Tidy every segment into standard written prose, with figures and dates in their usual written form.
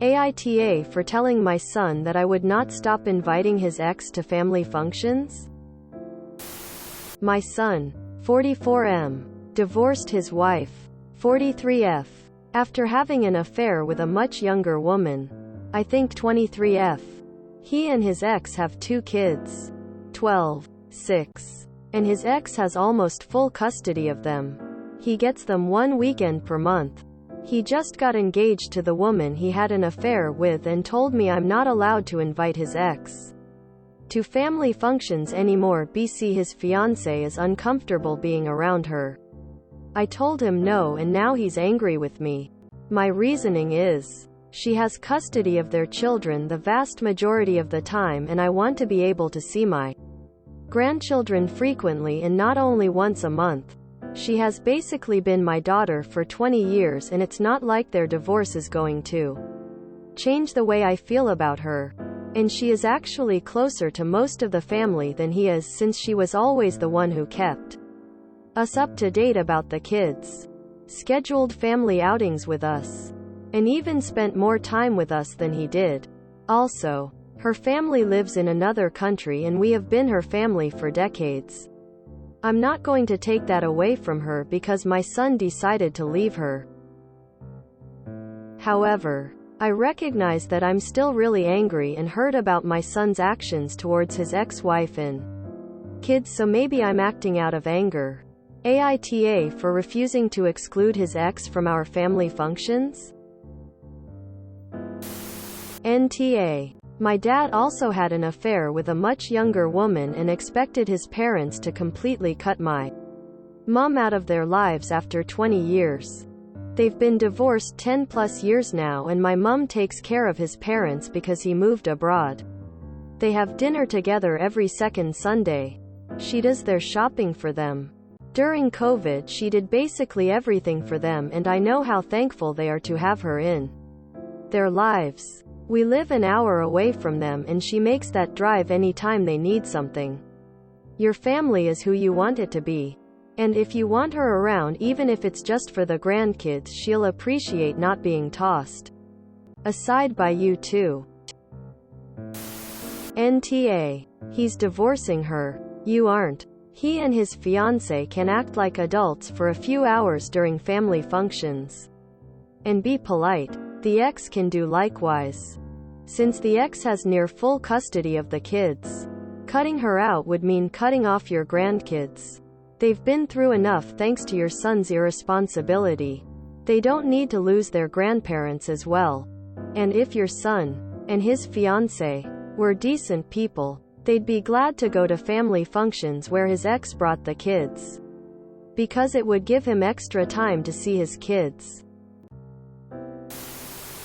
AITA for telling my son that I would not stop inviting his ex to family functions? My son, 44M, divorced his wife, 43F, after having an affair with a much younger woman, I think 23F. He and his ex have 2 kids, 12, 6, and his ex has almost full custody of them. He gets them 1 weekend per month. He just got engaged to the woman he had an affair with and told me I'm not allowed to invite his ex to family functions anymore because his fiancée is uncomfortable being around her. I told him no, and now he's angry with me. My reasoning is, she has custody of their children the vast majority of the time, and I want to be able to see my grandchildren frequently and not only once a month. She has basically been my daughter for 20 years, and it's not like their divorce is going to change the way I feel about her. And she is actually closer to most of the family than he is, since she was always the one who kept us up to date about the kids, scheduled family outings with us, and even spent more time with us than he did. Also, her family lives in another country and we have been her family for decades. I'm not going to take that away from her because my son decided to leave her. However, I recognize that I'm still really angry and hurt about my son's actions towards his ex-wife and kids, so maybe I'm acting out of anger. AITA for refusing to exclude his ex from our family functions? NTA. My dad also had an affair with a much younger woman and expected his parents to completely cut my mom out of their lives after 20 years. They've been divorced 10 plus years now, and my mom takes care of his parents because he moved abroad. They have dinner together every second Sunday. She does their shopping for them. During COVID, she did basically everything for them, and I know how thankful they are to have her in their lives. We live an hour away from them, and she makes that drive anytime they need something. Your family is who you want it to be. And if you want her around, even if it's just for the grandkids, she'll appreciate not being tossed aside by you too. NTA. He's divorcing her. You aren't. He and his fiancée can act like adults for a few hours during family functions and be polite. The ex can do likewise. Since the ex has near full custody of the kids, cutting her out would mean cutting off your grandkids. They've been through enough thanks to your son's irresponsibility. They don't need to lose their grandparents as well. And if your son and his fiancée were decent people, they'd be glad to go to family functions where his ex brought the kids, because it would give him extra time to see his kids.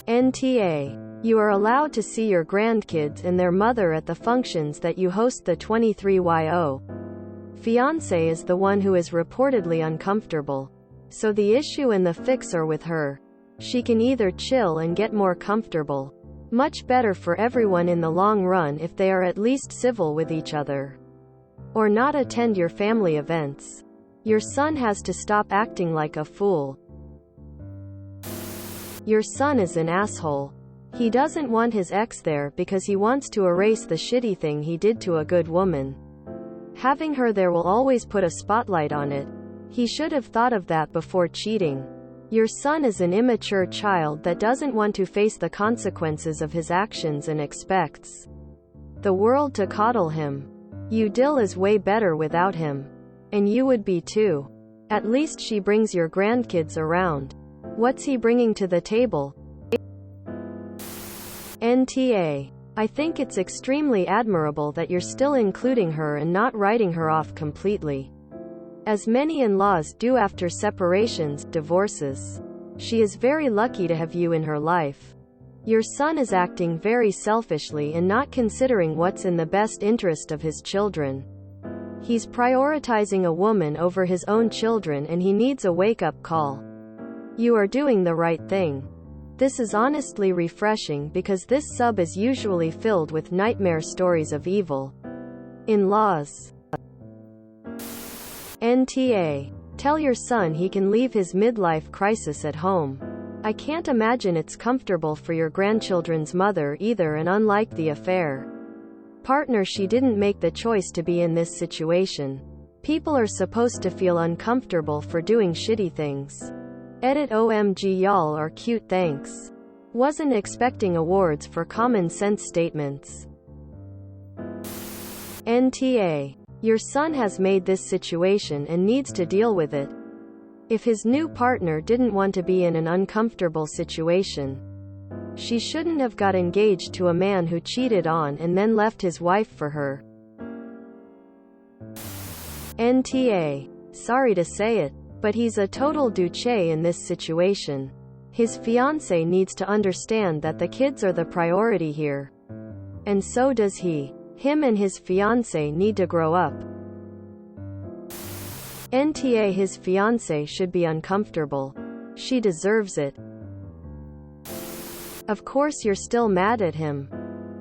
NTA. You are allowed to see your grandkids and their mother at the functions that you host. The 23YO fiancé is the one who is reportedly uncomfortable. So the issue and the fix are with her. She can either chill and get more comfortable. Much better for everyone in the long run if they are at least civil with each other. Or not attend your family events. Your son has to stop acting like a fool. Your son is an asshole. He doesn't want his ex there because he wants to erase the shitty thing he did to a good woman. Having her there will always put a spotlight on it. He should have thought of that before cheating. Your son is an immature child that doesn't want to face the consequences of his actions and expects the world to coddle him. You Dill is way better without him. And you would be too. At least she brings your grandkids around. What's he bringing to the table? NTA. I think it's extremely admirable that you're still including her and not writing her off completely, as many in-laws do after separations, divorces. She is very lucky to have you in her life. Your son is acting very selfishly and not considering what's in the best interest of his children. He's prioritizing a woman over his own children, and he needs a wake-up call. You are doing the right thing. This is honestly refreshing because this sub is usually filled with nightmare stories of evil in-laws. NTA. Tell your son he can leave his midlife crisis at home. I can't imagine it's comfortable for your grandchildren's mother either, and unlike the affair partner, she didn't make the choice to be in this situation. People are supposed to feel uncomfortable for doing shitty things. Edit OMG y'all are cute, thanks. Wasn't expecting awards for common sense statements. NTA. Your son has made this situation and needs to deal with it. If his new partner didn't want to be in an uncomfortable situation, she shouldn't have got engaged to a man who cheated on and then left his wife for her. NTA. Sorry to say it, but he's a total douche in this situation. His fiancée needs to understand that the kids are the priority here. And so does he. Him and his fiancée need to grow up. NTA. His fiancée should be uncomfortable. She deserves it. Of course you're still mad at him.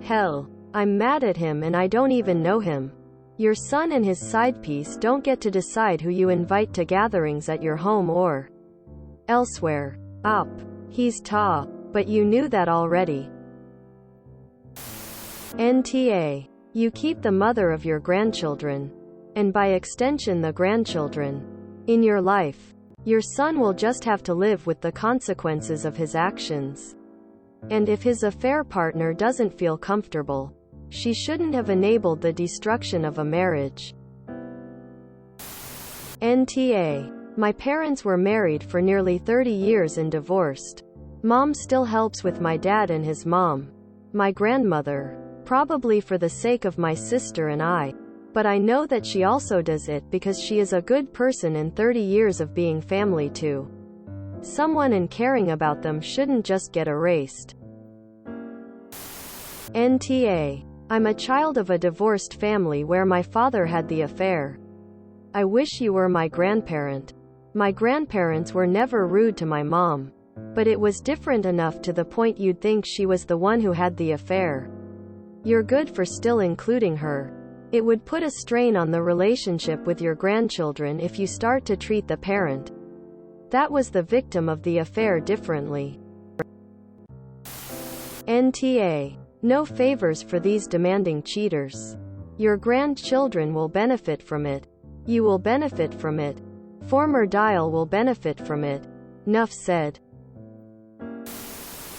Hell, I'm mad at him and I don't even know him. Your son and his side piece don't get to decide who you invite to gatherings at your home or elsewhere. He's ta. But you knew that already. NTA. You keep the mother of your grandchildren, and by extension the grandchildren, in your life. Your son will just have to live with the consequences of his actions. And if his affair partner doesn't feel comfortable, she shouldn't have enabled the destruction of a marriage. NTA. My parents were married for nearly 30 years and divorced. Mom still helps with my dad and his mom. My grandmother. Probably for the sake of my sister and I. But I know that she also does it because she is a good person, and 30 years of being family to someone and caring about them shouldn't just get erased. NTA. I'm a child of a divorced family where my father had the affair. I wish you were my grandparent. My grandparents were never rude to my mom. But it was different enough to the point you'd think she was the one who had the affair. You're good for still including her. It would put a strain on the relationship with your grandchildren if you start to treat the parent that was the victim of the affair differently. NTA. No favors for these demanding cheaters. Your grandchildren will benefit from it. You will benefit from it. Former Dial will benefit from it. Nuff said.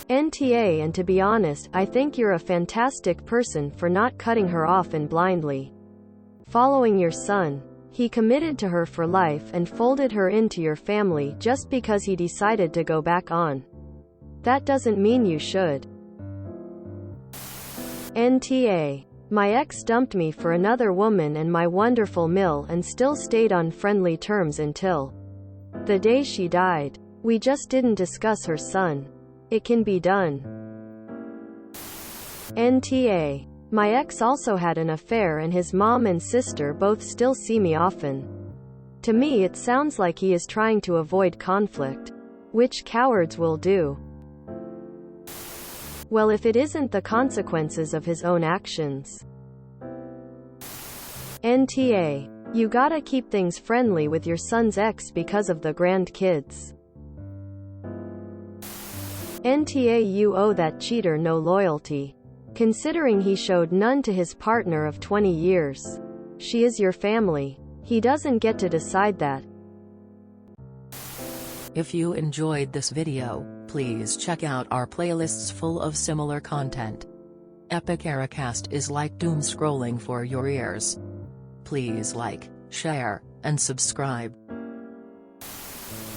NTA. And to be honest, I think you're a fantastic person for not cutting her off and blindly following your son. He committed to her for life and folded her into your family just because he decided to go back on. That doesn't mean you should. NTA. My ex dumped me for another woman and my wonderful mill and still stayed on friendly terms until the day she died. We just didn't discuss her son. It can be done. NTA. My ex also had an affair and his mom and sister both still see me often. To me it sounds like he is trying to avoid conflict. Which cowards will do. Well, if it isn't the consequences of his own actions. NTA. You gotta keep things friendly with your son's ex because of the grandkids. NTA. You owe that cheater no loyalty. Considering he showed none to his partner of 20 years. She is your family. He doesn't get to decide that. If you enjoyed this video, please check out our playlists full of similar content. Epic Ericast is like doom scrolling for your ears. Please like, share, and subscribe.